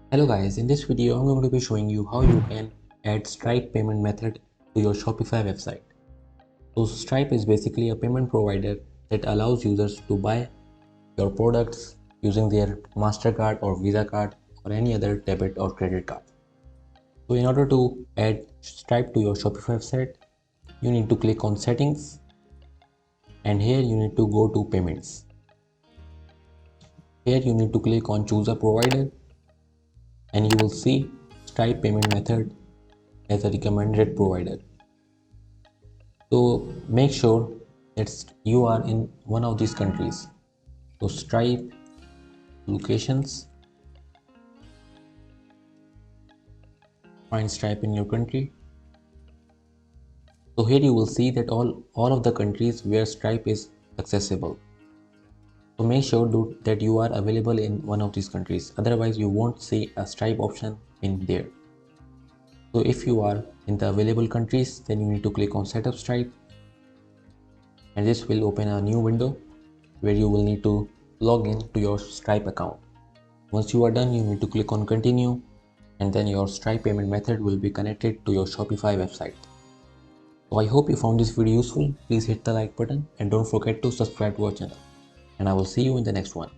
Hello guys, in this video I'm going to be showing you how you can add Stripe payment method to your Shopify website. So Stripe is basically a payment provider that allows users to buy your products using their MasterCard or Visa card or any other debit or credit card. So in order to add Stripe to your Shopify website, you need to click on settings and here you need to go to payments. Here you need to click on choose a provider and you will see Stripe payment method as a recommended provider. So make sure that you are in one of these countries. So Stripe locations, find Stripe in your country. So here you will see that all of the countries where Stripe is accessible. So make sure that you are available in one of these countries. Otherwise you won't see a Stripe option in there. So if you are in the available countries, then you need to click on setup Stripe. And this will open a new window where you will need to log in to your Stripe account. Once you are done, you need to click on continue and then your Stripe payment method will be connected to your Shopify website. So I hope you found this video useful. Please hit the like button and don't forget to subscribe to our channel. And I will see you in the next one.